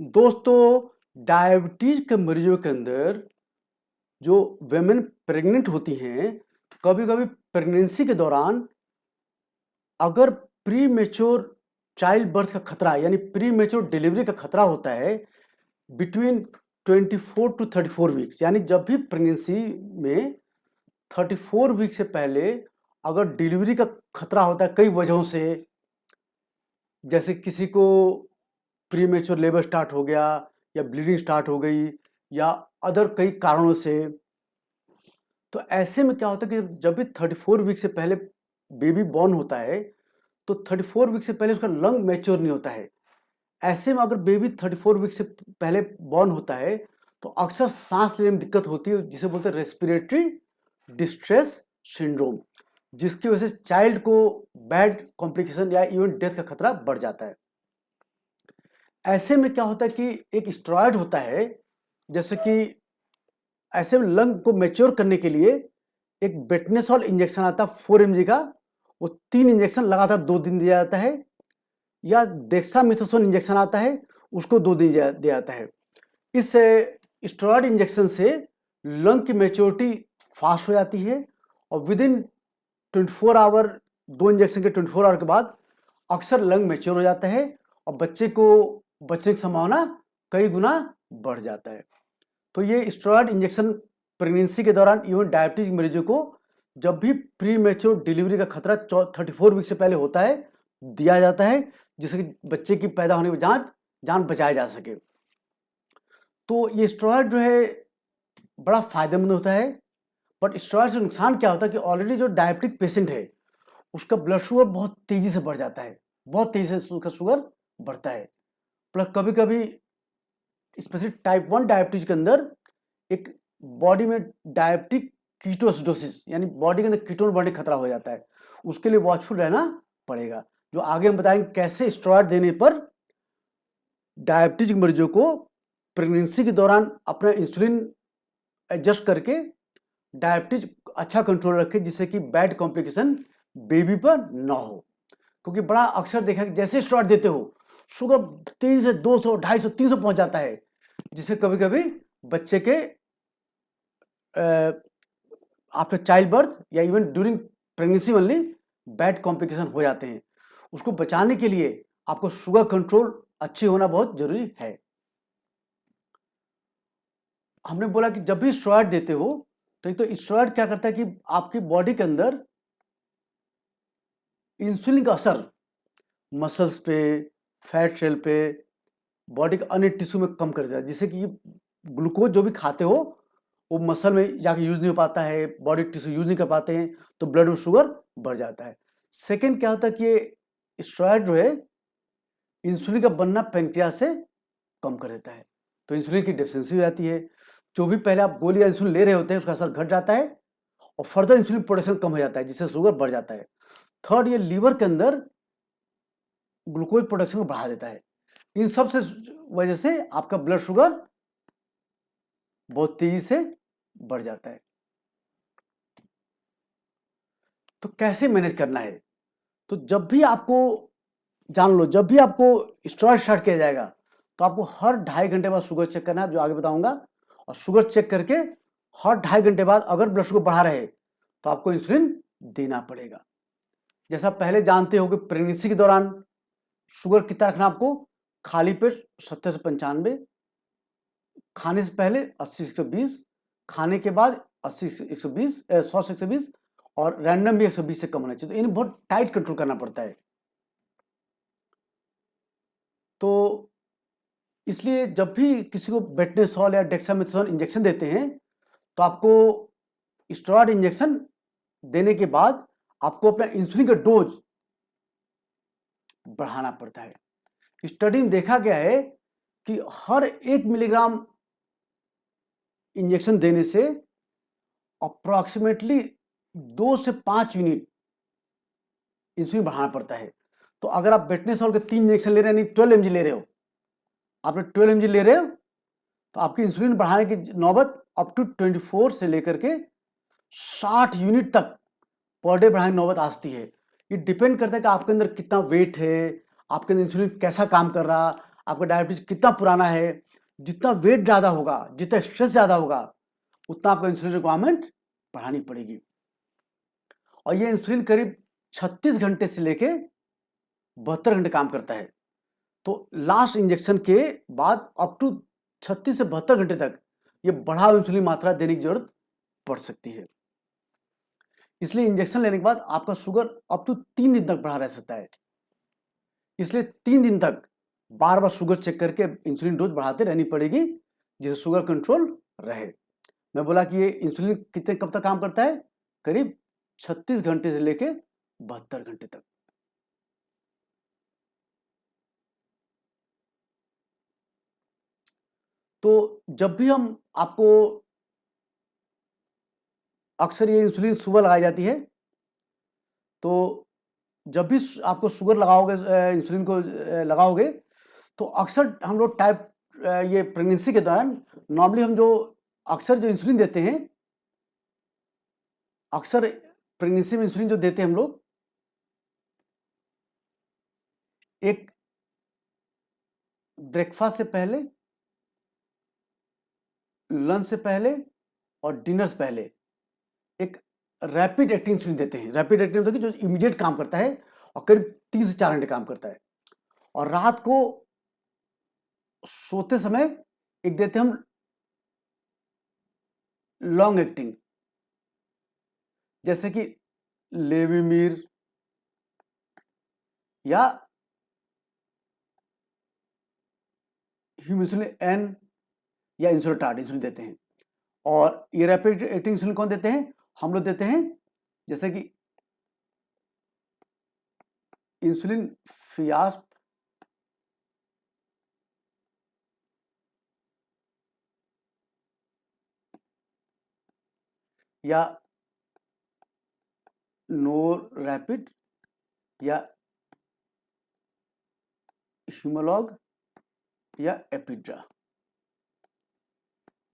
दोस्तों, डायबिटीज के मरीजों के अंदर जो वेमेन प्रेग्नेंट होती हैं, कभी कभी प्रेगनेंसी के दौरान अगर प्री मेच्योर चाइल्ड बर्थ का खतरा यानी प्री मेच्योर डिलीवरी का खतरा होता है बिटवीन 24 टू 34 वीक्स, यानी जब भी प्रेगनेंसी में 34 वीक से पहले अगर डिलीवरी का खतरा होता है कई वजहों से, जैसे किसी को प्रीमेच्योर लेबर स्टार्ट हो गया या ब्लीडिंग स्टार्ट हो गई या अदर कई कारणों से, तो ऐसे में क्या होता है कि जब भी 34 वीक से पहले बेबी बॉर्न होता है तो 34 वीक से पहले उसका लंग मैच्योर नहीं होता है। ऐसे में अगर बेबी 34 वीक से पहले बॉर्न होता है तो अक्सर सांस लेने में दिक्कत होती है, जिसे बोलते हैं रेस्पिरेटरी डिस्ट्रेस सिंड्रोम, जिसकी वजह से चाइल्ड को बैड कॉम्प्लिकेशन या इवन डेथ का खतरा बढ़ जाता है। ऐसे में क्या होता है कि एक स्टेरॉयड होता है, जैसे कि ऐसे में लंग को मैच्योर करने के लिए एक बेटनेसॉल इंजेक्शन आता है 4 mg का, वो 3 इंजेक्शन लगातार 2 दिन दिया जाता है, या डेक्सामेथासोन इंजेक्शन आता है, उसको 2 दिन दिया जाता है। इस स्टेरॉयड इंजेक्शन से लंग की मैच्योरिटी फास्ट हो जाती है और विद इन 24 आवर, 2 इंजेक्शन के 24 आवर के बाद अक्सर लंग मैच्योर हो जाता है और बच्चे को बचने की संभावना कई गुना बढ़ जाता है। तो ये स्टेरॉयड इंजेक्शन प्रेगनेंसी के दौरान इवन डायबिटीज मरीजों को जब भी प्री मैच्योर डिलीवरी का खतरा 34 वीक से पहले होता है दिया जाता है, जिससे कि बच्चे की पैदा होने की जान बचाया जा सके। तो ये स्टेरॉयड जो है बड़ा फायदेमंद होता है, बट स्टेरॉयड से नुकसान क्या होता है कि ऑलरेडी जो डायबिटिक पेशेंट है उसका ब्लड शुगर बहुत तेजी से बढ़ जाता है, बहुत तेजी से उसका शुगर बढ़ता है। प्लस कभी कभी स्पेशली टाइप 1 डायबिटीज के अंदर एक बॉडी में डायबिटिक कीटोसिडोसिस यानी बॉडी के अंदर कीटोन बढ़ने का खतरा हो जाता है, उसके लिए वॉचफुल रहना पड़ेगा, जो आगे हम बताएंगे कैसे स्टेरॉयड देने पर डायबिटीज के मरीजों को प्रेगनेंसी के दौरान अपना इंसुलिन एडजस्ट करके डायबिटीज अच्छा कंट्रोल रखे, जिससे कि बैड कॉम्प्लिकेशन बेबी पर ना हो। क्योंकि बड़ा अक्सर देखा कि जैसे स्टेरॉयड देते हो शुगर तेजी से 200, 250, 300 पहुंच जाता है, जिससे कभी कभी बच्चे के आफ्टर चाइल्ड बर्थ या even during pregnancy only bad complication हो जाते हैं। उसको बचाने के लिए आपको शुगर कंट्रोल अच्छी होना बहुत जरूरी है। हमने बोला कि जब भी स्टेरॉयड देते हो तो एक तो स्टेरॉयड क्या करता है कि आपकी बॉडी के अंदर इंसुलिन का असर मसल्स पे, फैट सेल पे, बॉडी के अन्य टिश्यू में कम कर देता है, जिससे कि ग्लूकोज जो भी खाते हो वो मसल में जाके यूज नहीं हो पाता है, बॉडी टिश्यू यूज नहीं कर पाते हैं, तो ब्लड में शुगर बढ़ जाता है। सेकेंड क्या होता है कि ये स्टेरॉयड जो है इंसुलिन का बनना पेनक्रियास से कम कर देता है, तो इंसुलिन की डेफिशिएंसी हो जाती है। जो भी पहले आप गोली या इंसुलिन ले रहे होते हैं उसका असर घट जाता है और फर्दर इंसुलिन प्रोडक्शन कम हो जाता है, जिससे शुगर बढ़ जाता है। थर्ड, ये लीवर के अंदर ग्लूकोज प्रोडक्शन को बढ़ा देता है। इन सब से वजह से आपका ब्लड शुगर बहुत तेजी से बढ़ जाता है। तो कैसे मैनेज करना है? तो जब भी आपको जान लो, जब भी आपको स्टेरॉयड स्टार्ट किया जाएगा तो आपको हर 2.5 घंटे बाद शुगर चेक करना है, जो आगे बताऊंगा। और शुगर चेक करके हर 2.5 घंटे बाद अगर ब्लड शुगर बढ़ा रहे तो आपको इंसुलिन देना पड़ेगा। जैसा पहले जानते हो कि प्रेगनेंसी के दौरान शुगर कितना रखना आपको, खाली पेट 70 से 95, खाने से पहले 80 से 120, खाने के बाद 80 से 120, 100 से 120, और रैंडम भी 120 से कम होना चाहिए। तो इन्हें बहुत टाइट कंट्रोल करना पड़ता है। तो इसलिए जब भी किसी को बेटनेसॉल या डेक्सामेथासोन इंजेक्शन देते हैं तो आपको स्टेरॉयड इंजेक्शन देने के बाद आपको अपना इंसुलिन का डोज बढ़ाना पड़ता है। स्टडी में देखा गया है कि हर 1 मिलीग्राम इंजेक्शन देने से अप्रोक्सीमेटली 2 से 5 यूनिट इंसुलिन बढ़ाना पड़ता है। तो अगर आप बेटनेसॉल के 3 इंजेक्शन ले रहे हैं, 12 mg ले रहे हो, आपने 12 mg ले रहे हो, तो आपकी इंसुलिन बढ़ाने की नौबत अप टू 24 से लेकर के 60 यूनिट तक पर डे बढ़ाने की नौबत आती है। ये डिपेंड करता है कि आपके अंदर कितना वेट है, आपके अंदर इंसुलिन कैसा काम कर रहा, आपका डायबिटीज कितना पुराना है, जितना वेट ज़्यादा होगा, जितना स्ट्रेस ज़्यादा होगा, उतना आपको इंसुलिन रिक्वायरमेंट बढ़ानी पड़ेगी। और ये इंसुलिन करीब 36 घंटे से लेके 72 घंटे काम करता है। तो लास्ट इंजेक्शन के बाद अप टू 36 से 72 घंटे तक ये बढ़ा हुआ इंसुलिन मात्रा देने की जरूरत पड़ सकती है। इसलिए इंजेक्शन लेने के बाद आपका शुगर अप टू 3 दिन तक बढ़ा रह सकता है। इसलिए 3 दिन तक बार बार शुगर चेक करके इंसुलिन डोज बढ़ाते रहनी पड़ेगी, जिससे शुगर कंट्रोल रहे। मैं बोला कि ये इंसुलिन कितने कब तक काम करता है, करीब 36 घंटे से लेके 72 घंटे तक। तो जब भी हम आपको अक्सर ये इंसुलिन सुबह लगाई जाती है, तो जब भी आपको शुगर लगाओगे, इंसुलिन को लगाओगे, तो अक्सर हम लोग ये प्रेगनेंसी के दौरान नॉर्मली हम जो अक्सर जो इंसुलिन देते हैं, अक्सर प्रेगनेंसी में इंसुलिन जो देते हैं हम लोग, एक ब्रेकफास्ट से पहले, लंच से पहले और डिनर से पहले एक रैपिड एक्टिंग इंसुलिन देते हैं। रैपिड एक्टिंग मतलब कि जो इमीडिएट काम करता है और करीब 3 से 4 घंटे काम करता है। और रात को सोते समय एक देते हैं हम लॉन्ग एक्टिंग, जैसे कि लेविमीर या ह्यूमिसुलिन एन या इंसुलिटार्ड इंसुलिन देते हैं। और ये रैपिड एक्टिंग इंसुलिन कौन देते हैं, हम लोग देते हैं, जैसे कि इंसुलिन फियास्प या नोर रैपिड या ह्यूमोलॉग या एपिड्रा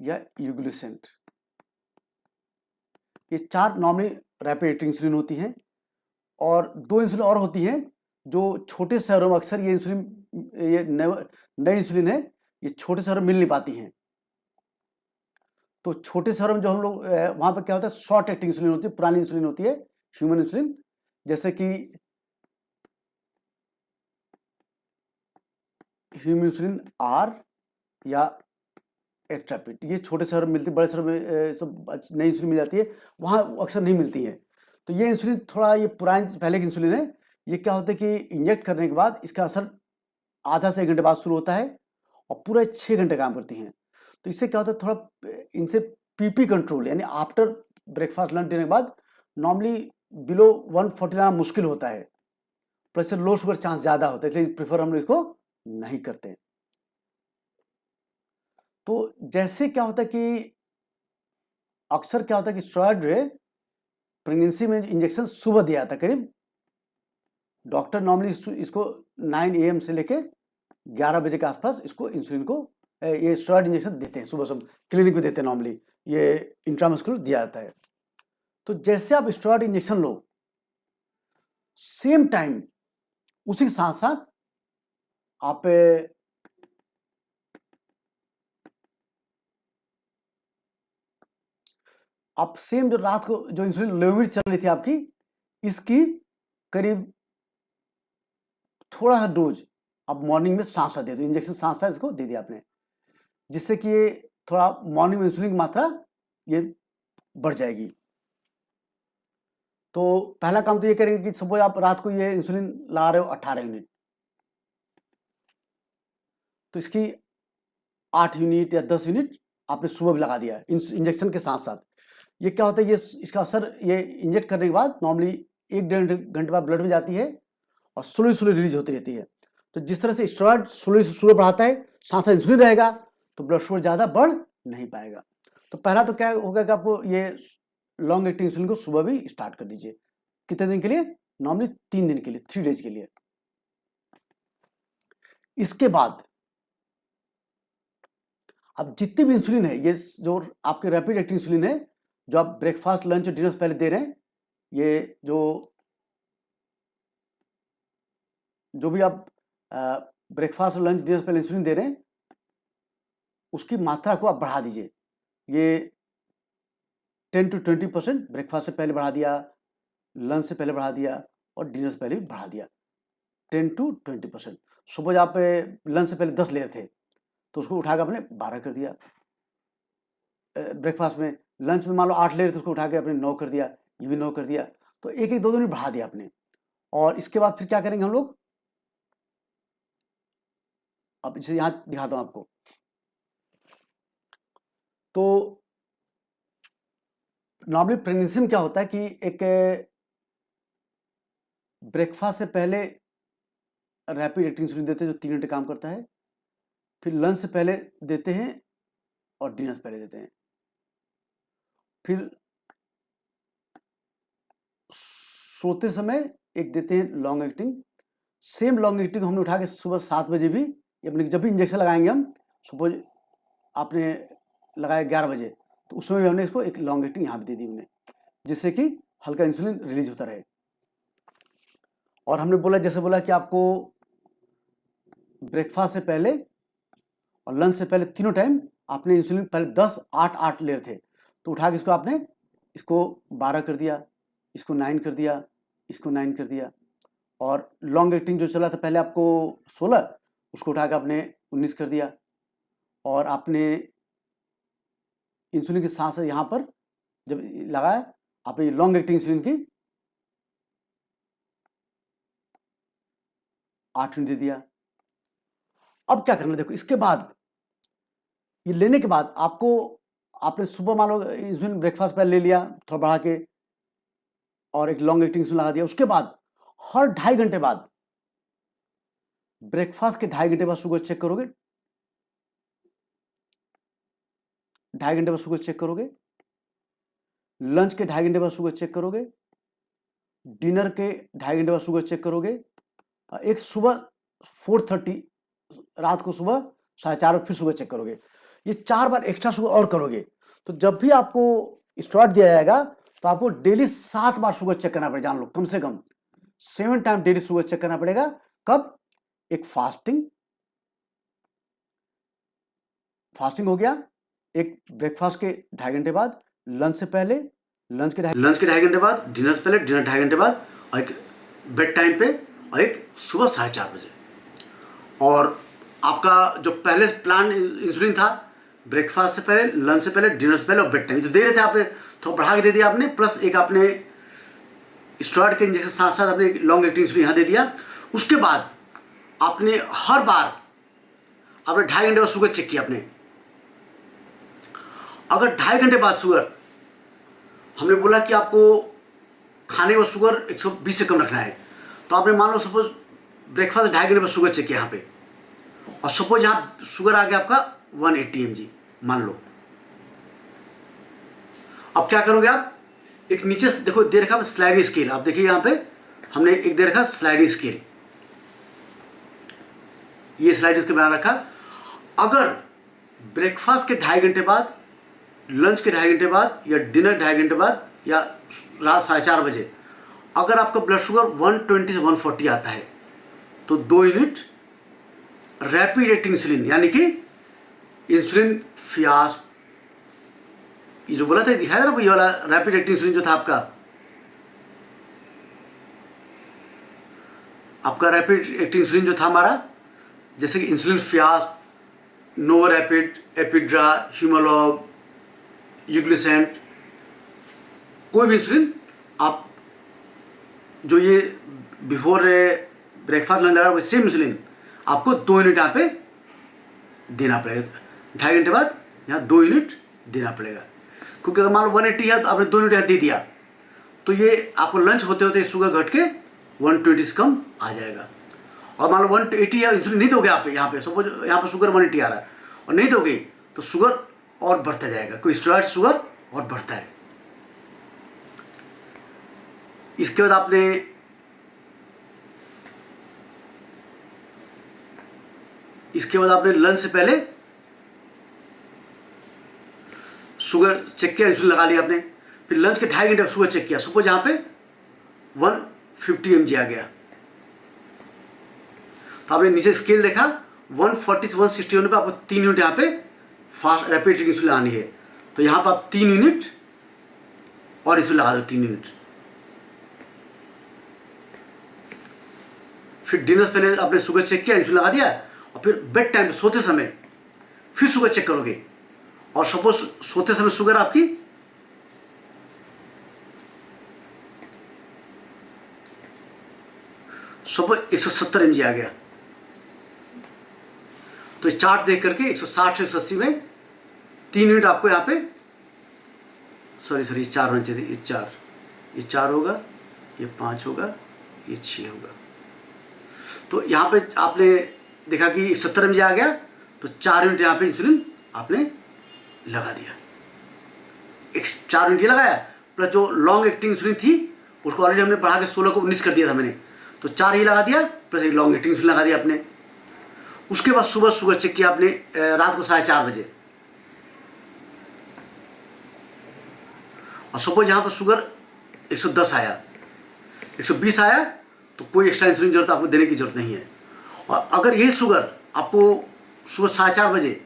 या यूग्लिसेंट। ये 4 नॉर्मली रैपिड एक्टिंग इंसुलिन होती हैं। और 2 इंसुलिन और होती हैं जो छोटे शहरों में अक्सर ये इंसुलिन, ये नई इंसुलिन है, ये छोटे शहरों में मिल नहीं पाती हैं। तो छोटे शहरों में जो हम लोग वहां पर क्या होता है, शॉर्ट एक्टिंग इंसुलिन होती है, पुरानी इंसुलिन होती है, ह्यूमन इंसुलिन, जैसे कि ह्यूमिसुलिन आर या एट्रापिड। ये छोटे शहरों में मिलती है, बड़े शहरों में सब नई इंसुलिन मिल जाती है, वहाँ अक्सर नहीं मिलती है। तो ये इंसुलिन थोड़ा ये पुरानी पहले की इंसुलिन है। ये क्या होता है कि इंजेक्ट करने के बाद इसका असर आधा से 1 घंटे बाद शुरू होता है और पूरे 6 घंटे काम करती हैं। तो इससे क्या होता है, थोड़ा इनसे पीपी कंट्रोल, यानी आफ्टर ब्रेकफास्ट लंच देने के बाद नॉर्मली बिलो 140 लाना मुश्किल होता है, प्लस लो शुगर चांस ज़्यादा होता है, इसलिए प्रेफर हम लोग इसको नहीं करते। तो जैसे क्या होता है कि अक्सर क्या होता है कि स्टेरॉइड जो है प्रेगनेंसी में इंजेक्शन सुबह दिया जाता है, करीब डॉक्टर नॉर्मली इसको 9 AM से लेके 11 बजे के आसपास इसको इंसुलिन को ये स्टेरॉइड इंजेक्शन देते हैं, सुबह सुबह क्लिनिक में देते हैं, नॉर्मली ये इंट्रामस्कुलर दिया जाता है। तो जैसे आप स्टेरॉइड इंजेक्शन लो, सेम टाइम उसी के साथ साथ आप सेम जो रात को जो इंसुलिन लेवल चल रही थी आपकी, इसकी करीब थोड़ा सा डोज आप मॉर्निंग में साथ साथ दे दो, इंजेक्शन साथ साथ इसको दे दिया आपने, जिससे कि ये थोड़ा मॉर्निंग में इंसुलिन की मात्रा ये बढ़ जाएगी। तो पहला काम तो ये करेंगे कि सपोज आप रात को ये इंसुलिन ला रहे हो 18 यूनिट, तो इसकी 8 यूनिट या 10 यूनिट आपने सुबह भी लगा दिया इंजेक्शन के साथ साथ। ये क्या होता है, ये इसका असर ये इंजेक्ट करने के बाद नॉर्मली 1-1.5 घंटे बाद ब्लड में जाती है और स्लोली स्लोली रिलीज होती रहती है। तो जिस तरह से स्टेरॉइड स्लोली शुगर बढ़ाता है, साथ साथ इंसुलिन रहेगा, तो ब्लड शुगर ज़्यादा बढ़ नहीं पाएगा। तो पहला तो क्या होगा कि आपको ये लॉन्ग एक्टिंग इंसुलिन को सुबह भी स्टार्ट कर दीजिए। कितने दिन के लिए, नॉर्मली 3 दिन के लिए, 3 डेज के लिए। इसके बाद अब जितनी भी इंसुलिन है, ये जो आपके रैपिड एक्टिंग इंसुलिन है, जो आप ब्रेकफास्ट लंच और डिनर से पहले दे रहे हैं, ये जो भी आप ब्रेकफास्ट और लंच डिनर से पहले इंसुलिन दे रहे हैं, उसकी मात्रा को आप बढ़ा दीजिए। ये 10 to 20% ब्रेकफास्ट से पहले बढ़ा दिया, लंच से पहले बढ़ा दिया और डिनर से पहले भी बढ़ा दिया, 10 to 20%। सपोज आप लंच से पहले 10 ले रहे थे तो उसको उठाकर आपने 12 कर दिया ब्रेकफास्ट में। लंच में मान लो 8 ले रहे थे तो उसको उठा के आपने 9 कर दिया, ये भी 9 कर दिया। तो एक एक 2 मिनट बढ़ा दिया आपने। और इसके बाद फिर क्या करेंगे हम लोग, अब इसे यहाँ दिखाता हूँ आपको। तो नॉर्मली प्रेगनेंसी में क्या होता है कि एक ब्रेकफास्ट से पहले रैपिड एक्टिंग इंसुलिन देते हैं जो 3 घंटे काम करता है, फिर लंच से पहले देते हैं और डिनर से पहले देते हैं, फिर सोते समय एक देते हैं long acting. Same long acting हमने उठा के सुबह 7 बजे भी अपने जब भी इंजेक्शन लगाएंगे हम, सपोज आपने लगाया 11 बजे तो उस समय भी हमने इसको एक लॉन्ग एक्टिंग यहाँ भी दे दी हमने, जिससे कि हल्का इंसुलिन रिलीज होता रहे। और हमने बोला जैसे बोला कि आपको ब्रेकफास्ट से पहले और लंच से पहले तीनों टाइम आपने इंसुलिन पहले 10, 8, 8 ले रहे थे तो उठा के इसको आपने इसको 12 कर दिया, इसको 9 कर दिया, इसको 9 कर दिया। और लॉन्ग एक्टिंग जो चला था पहले आपको 16, उसको उठा के आपने 19 कर दिया। और आपने इंसुलिन की सांस यहाँ पर जब लगाया आपने लॉन्ग एक्टिंग इंसुलिन की 8 यूनिट दे दिया। अब क्या करना, देखो इसके बाद ये लेने के बाद आपको, आपने सुबह मान लो इंसुलिन ब्रेकफास्ट पहले ले लिया थोड़ा बढ़ा के और एक लॉन्ग एक्टिंग इंसुलिन लगा दिया, उसके बाद हर 2.5 घंटे बाद, ब्रेकफास्ट के 2.5 घंटे बाद शुगर चेक करोगे, 2.5 घंटे बाद शुगर चेक करोगे, लंच के 2.5 घंटे बाद शुगर चेक करोगे, डिनर के 2.5 घंटे बाद शुगर चेक करोगे, एक सुबह 4:30 रात को सुबह 4:30 फिर शुगर चेक करोगे। ये 4 बार एक्स्ट्रा शुगर और करोगे तो जब भी आपको स्टेरॉइड दिया जाएगा तो आपको डेली 7 बार शुगर चेक करना पड़ेगा। जान लो कम से कम 7 टाइम डेली शुगर चेक करना पड़ेगा। कब? एक फास्टिंग हो गया, एक ब्रेकफास्ट के 2.5 घंटे बाद, लंच से पहले, लंच के 2.5 घंटे बाद, डिनर से पहले, डिनर 2.5 घंटे बाद, और एक बेड टाइम पे, और एक सुबह 4:30 बजे। और आपका जो पहले प्लान इंसुलिन था ब्रेकफास्ट से पहले, लंच से पहले, डिनर से पहले और बेड टाइम, तो दे रहे थे आपने, थोड़ा बढ़ा के दे दिया आपने, प्लस एक आपने स्टेरॉइड के इंजेक्शन साथ साथ आपने लॉन्ग एक्टिंग इंसुलिन यहाँ दे दिया। उसके बाद आपने हर बार आपने 2.5 घंटे बाद शुगर चेक किया आपने। अगर 2.5 घंटे बाद शुगर, हमने बोला कि आपको खाने में शुगर 120 से कम रखना है, तो आपने मान लो सपोज ब्रेकफास्ट 2.5 घंटे बाद शुगर चेक किया यहाँ पे, और सपोज यहाँ शुगर आ गया आपका 180 mg मान लो। अब क्या करोगे आप, एक नीचे देखो दे रखा है स्लाइडिंग स्केल, आप देखिए यहाँ पे हमने एक दे रखा स्लाइडिंग स्केल, ये स्लाइडिंग स्केल बना रखा। अगर ब्रेकफास्ट के 2.5 घंटे बाद, लंच के 2.5 घंटे बाद, या डिनर 2.5 घंटे बाद, या रात 4:30 बजे अगर आपका ब्लड शुगर 120 से 140 आता है तो 2 यूनिट रैपिड एक्टिंग इंसुलिन, यानी कि इंसुलिन फियास, ये जो बोला था दिखाया था ना ये वाला रैपिड एक्टिंग इंसुलिन जो था आपका रैपिड एक्टिंग इंसुलिन जो था हमारा, जैसे कि इंसुलिन फियास, नोवा रैपिड, एपिड्रा, ह्यूमोलॉग, यूग्लिसेंट, कोई भी इंसुलिन आप जो ये बिफोर ब्रेकफास्ट लंच लगा सेम इंसुलिन आपको 2 यूनिट यहाँ पे देना पड़ेगा। 2.5 घंटे बाद यहाँ 2 यूनिट देना पड़ेगा, क्योंकि अगर मान लो 180 है तो आपने 2 यूनिट यहाँ दे दिया तो ये आपको लंच होते होते शुगर घट के 120 से कम आ जाएगा। और मान लो 180 है, इंसुलिन नहीं दोगे आप यहाँ पे, सपोज यहाँ पे शुगर 180 आ रहा है और नहीं दोगे तो शुगर और बढ़ता जाएगा, कोई स्टेरॉइड शुगर और बढ़ता है। इसके बाद आपने लंच से पहले शुगर चेक किया, इंसुलिन लगा लिया आपने, फिर लंच के 2.5 घंटे शुगर चेक किया, सपोज यहाँ पे 150 mg आ गया तो आपने नीचे स्केल देखा 140 से 160 होने पर आपको 3 यूनिट यहाँ पे फास्ट रैपिड इंसुलिन लगानी है। तो यहाँ पर आप 3 यूनिट और इंसुलिन लगा दो, 3 यूनिट। फिर डिनर से पहले आपने शुगर चेक किया, इंसुलिन लगा दिया, और फिर बेड टाइम सोते समय फिर शुगर चेक करोगे, और सपोज सोते समय शुगर आपकी 170 mg आ गया। तो ये चार्ट देख करके 160 से 180 में 3 यूनिट आपको यहाँ पे, सॉरी 4 होने चाहिए, ये 4 होगा, ये 5 होगा, ये 6 होगा। तो यहाँ पे आपने देखा कि 70 mg आ गया, तो 4 यूनिट यहाँ पे इंसुलिन आपने लगा दिया। 4 यूनिट ये लगाया, प्लस जो लॉन्ग एक्टिंग इंसुलिन थी उसको ऑलरेडी हमने बढ़ा के 16 को 19 कर दिया था मैंने, तो 4 ही लगा दिया, प्लस एक लॉन्ग एक्टिंग इंसुलिन लगा दिया आपने। उसके बाद सुबह शुगर चेक किया आपने रात को 4:30 बजे, और सपोज यहाँ पर शुगर 110 आया, 120 आया, तो कोई एक्स्ट्रा इंसुलिन जरूरत आपको देने की जरूरत नहीं है। और अगर ये शुगर आपको सुबह 4:30 बजे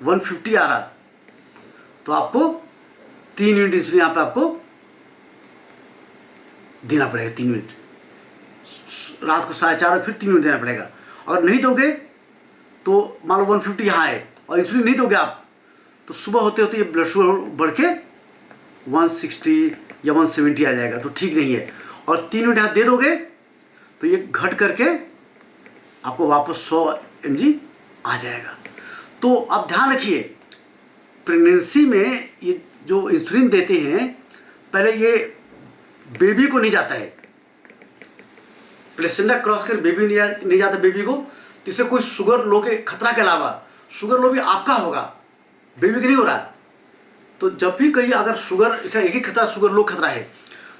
150 आ रहा, तो आपको 3 यूनिट इंसुलिन यहाँ पे आपको देना पड़ेगा। 3 यूनिट रात को 4:30 फिर 3 यूनिट देना पड़ेगा। अगर नहीं दोगे तो मान लो 150 यहाँ है और इंसुलिन नहीं दोगे आप, तो सुबह होते होते ये ब्लड शुगर बढ़ के 160 या 170 आ जाएगा, तो ठीक नहीं है। और 3 यूनिट यहाँ दे दोगे तो ये घट करके आपको वापस 100 mg आ जाएगा। तो आप ध्यान रखिए, प्रेगनेंसी में ये जो इंसुलिन देते हैं, पहले ये बेबी को नहीं जाता है, प्लेसेंटा क्रॉस कर बेबी नहीं जाता बेबी को, तो इससे कोई शुगर लो के खतरा के अलावा शुगर लो भी आपका होगा, बेबी का नहीं हो रहा। तो जब भी कहीं अगर शुगर, एक ही खतरा शुगर लो खतरा है,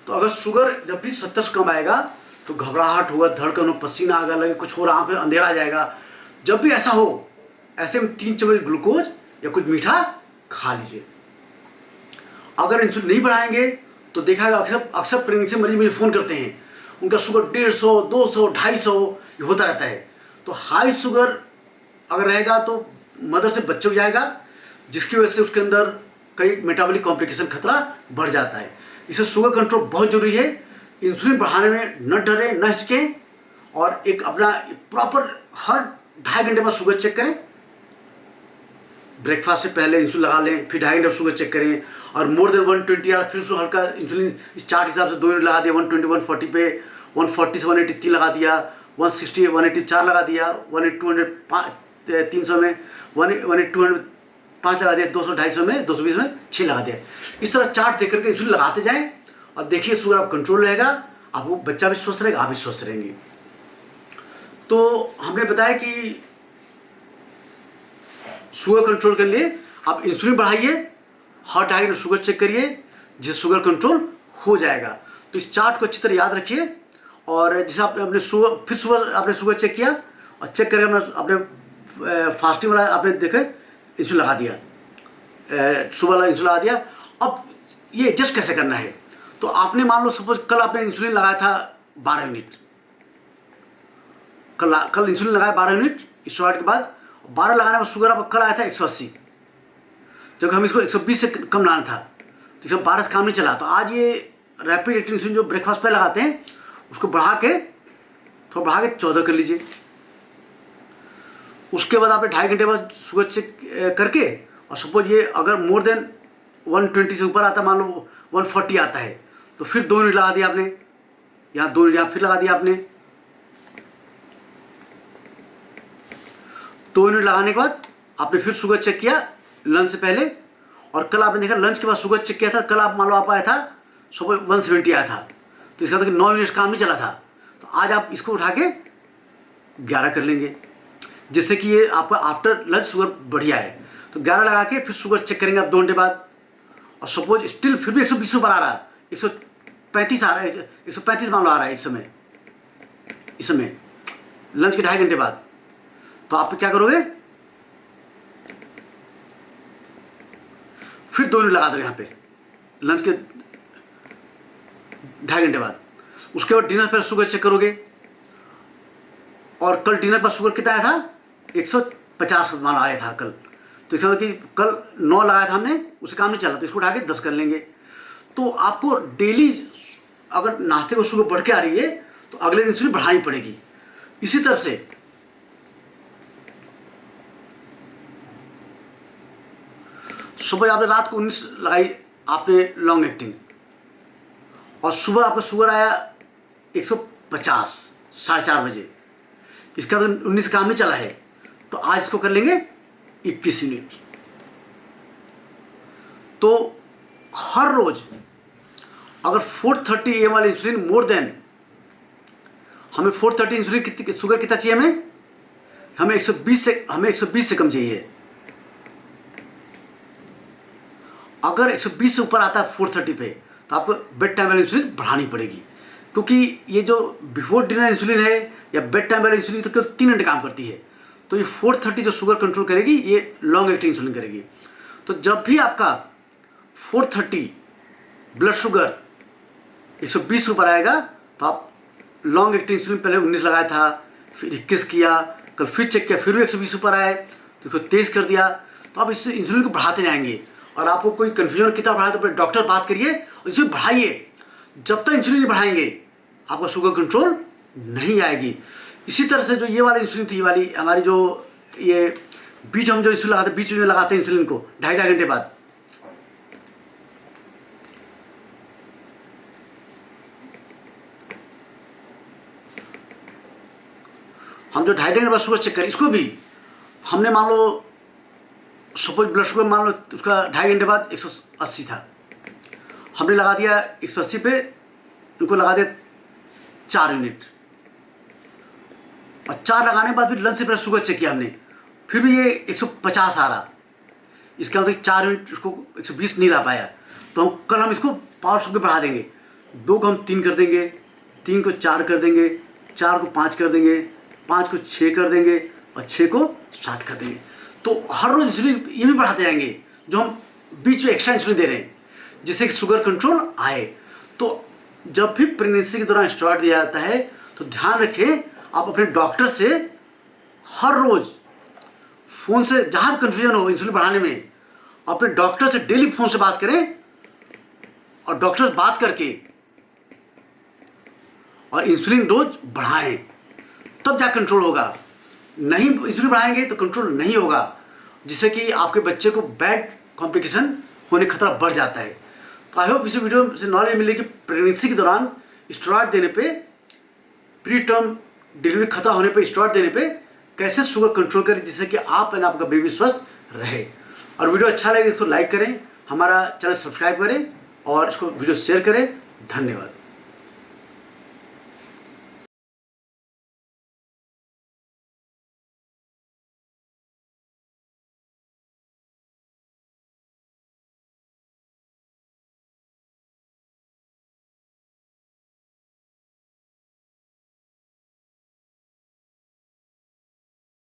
तो अगर शुगर जब भी 70 से कम आएगा तो घबराहट होगा, धड़कन हो, पसीना आगा लगे, कुछ हो रहा, आंख में अंधेरा आ जाएगा। जब भी ऐसा हो, ऐसे में 3 चम्मच ग्लूकोज या कुछ मीठा खा लीजिए। अगर इंसुलिन नहीं बढ़ाएंगे तो देखा अक्सर प्रेगनेंसी मरीज मुझे फ़ोन करते हैं, उनका शुगर 150, 200, 250 ये होता रहता है। तो हाई शुगर अगर रहेगा तो मदर से बच्चे को जाएगा, जिसकी वजह से उसके अंदर कई मेटाबॉलिक कॉम्प्लिकेशन खतरा बढ़ जाता है। इससे शुगर कंट्रोल बहुत जरूरी है। इंसुलिन बढ़ाने में न डरे, न हिचकें, और एक अपना प्रॉपर हर 2.5 घंटे बाद शुगर चेक करें। ब्रेकफास्ट से पहले इंसुलिन लगा लें, फिर 2.5 घंटे शुगर चेक करें, और मोर देन 120 आ फिर उसको हल्का इंसुलिन इस चार्ट हिसाब से 2 यूनिट लगा दिया, 120 140 पे, 140 से 180 3 लगा दिया, 160 180 4 लगा दिया, 180 200 300 में 180 200 5 लगा दिया, 200 250 में 220 में 6 लगा दिया। इस तरह चार्ट देख करके इंसुलिन लगाते जाएं, और देखिए शुगर आप कंट्रोल रहेगा, आपको बच्चा भी स्वस्थ रहेगा, आप भी स्वस्थ रहेंगे। तो हमने बताया कि शुगर कंट्रोल के लिए आप इंसुलिन बढ़ाइए, हर 2.5 घंटे शुगर चेक करिए, जिससे शुगर कंट्रोल हो जाएगा। तो इस चार्ट को अच्छी तरह याद रखिए, और जैसे आपने सुबह आपने शुगर चेक किया, और चेक करके आपने फास्टिंग वाला आपने देखे इंसुलिन लगा दिया, सुबह वाला इंसुलिन लगा दिया। अब ये एडजस्ट कैसे करना है, तो आपने मान लो सपोज कल आपने इंसुलिन लगाया था 12 यूनिट, कल इंसुलिन लगाया 12 यूनिट स्टेरॉइड के बाद, 12 लगाने में शुगर आपका कल आया था 180, जबकि हम इसको 120 से कम लाना था, तो 112 से काम नहीं चला। तो आज ये रैपिड एक्टिंग इंसुलिन जो ब्रेकफास्ट पे लगाते हैं, उसको बढ़ा के 14 कर लीजिए। उसके बाद आपने 2.5 घंटे बाद शुगर चेक करके, और सपोज ये अगर मोर देन 120 से ऊपर आता, मान लो 140 आता है, तो फिर 2 यूनिट लगा दिया आपने, यहाँ 2 यूनिट यहाँ फिर लगा दिया आपने। 2 यूनिट लगाने के बाद आपने फिर शुगर चेक किया लंच से पहले, और कल आपने देखा लंच के बाद शुगर चेक किया था, कल आप मान लो आप आया था सुबह 170 आया था, तो इसका मतलब 9 यूनिट काम नहीं चला था। तो आज आप इसको उठा के 11 कर लेंगे, जिससे कि ये आपका आफ्टर लंच शुगर बढ़िया है। तो 11 लगा के फिर शुगर चेक करेंगे आप 2 घंटे बाद, और सपोज स्टिल फिर भी 120 ऊपर आ रहा है, 135 आ रहा है, 135 मान लो आ रहा है इस समय लंच के 2.5 घंटे बाद, तो आप क्या करोगे, फिर 2 यूनिट लगा दो यहाँ पे लंच के 2.5 घंटे बाद। उसके बाद डिनर पर शुगर चेक करोगे, और कल डिनर पर शुगर कितना आया था, 150 मान आया था कल। तो इसका मतलब कि कल 9 लगाया था हमने, उससे काम नहीं चला, तो इसको उठा के 10 कर लेंगे। तो आपको डेली अगर नाश्ते को शुगर बढ़ के आ रही है तो अगले दिन इंसुलिन बढ़ानी पड़ेगी। इसी तरह से सुबह आपने रात को 19 लगाई आपने लॉन्ग एक्टिंग, और सुबह आपका शुगर आया 150 4:30 बजे, इसका तो 19 काम नहीं चला है, तो आज इसको कर लेंगे 21 यूनिट। तो हर रोज अगर 430 AM वाली इंसुलिन मोर देन, हमें 430 इंसुलिन कितनी शुगर कितना चाहिए, हमें 120 से कम चाहिए। अगर 120 से ऊपर आता है 430 पे, तो आपको बेड टाइम वाली इंसुलिन बढ़ानी पड़ेगी, क्योंकि ये जो बिफोर डिनर इंसुलिन है या बेड टाइम वाली इंसुलिन तो केवल 3 घंटे काम करती है। तो ये 430 जो शुगर कंट्रोल करेगी, ये लॉन्ग एक्टिंग इंसुलिन करेगी। तो जब भी आपका 430 ब्लड शुगर 120 से ऊपर आएगा, तो आप लॉन्ग एक्टिंग इंसुलिन पहले 19 लगाया था, फिर 21 किया, कल फिर चेक किया, फिर भी 120 ऊपर आए तो इसको 23 कर दिया। तो आप इस इंसुलिन को बढ़ाते जाएंगे। और आपको कोई कन्फ्यूजन कितना बढ़ाए तो अपने डॉक्टर बात करिए और इसे बढ़ाइए। जब तक इंसुलिन नहीं बढ़ाएंगे आपका शुगर कंट्रोल नहीं आएगी। इसी तरह से जो ये वाली इंसुलिन थी, वाली हमारी जो ये बीच हम जो इंसुलिन लगाते, बीच में लगाते हैं इंसुलिन को 2.5 घंटे बाद, हम जो 2.5 घंटे बाद शुगर चेक करें, इसको भी हमने मान लो सपोज ब्लड शुगर मान लो उसका 2.5 घंटे बाद 180 था, हमने लगा दिया 180 पे, उनको लगा दिया 4 यूनिट, और 4 लगाने के बाद फिर लंच से पहले शुगर चेक किया हमने, फिर भी ये 150 आ रहा। इसका मतलब 4 यूनिट उसको 120 नहीं ला पाया। तो कल हम इसको पावर शुगर बढ़ा देंगे, 2 को हम 3 कर देंगे, 3 को 4 कर देंगे, 4 को 5 कर देंगे, 5 को 6 कर देंगे, और 6 को 7 कर देंगे। तो हर रोज इंसुलिन ये भी बढ़ाते जाएंगे, जो हम बीच में एक्स्ट्रा इंसुलिन दे रहे हैं, जिससे कि शुगर कंट्रोल आए। तो जब भी प्रेगनेंसी के दौरान स्टेरॉइड दिया जाता है तो ध्यान रखें, आप अपने डॉक्टर से हर रोज फ़ोन से, जहाँ भी कन्फ्यूजन हो इंसुलिन बढ़ाने में, अपने डॉक्टर से डेली फ़ोन से बात करें, और डॉक्टर से बात करके और इंसुलिन डोज बढ़ाएं, तब जा कंट्रोल होगा। नहीं इंसुलिन बढ़ाएंगे तो कंट्रोल नहीं होगा, जिससे कि आपके बच्चे को बैड कॉम्प्लिकेशन होने का खतरा बढ़ जाता है। तो आई होप इस वीडियो से नॉलेज मिले कि प्रेगनेंसी के दौरान स्टेरॉइड देने पे, प्री टर्म डिलीवरी खतरा होने पे स्टेरॉइड देने पे कैसे शुगर कंट्रोल करें, जिससे कि आप एंड आपका बेबी स्वस्थ रहे। और वीडियो अच्छा लगे इसको लाइक करें, हमारा चैनल सब्सक्राइब करें और इसको वीडियो शेयर करें। धन्यवाद।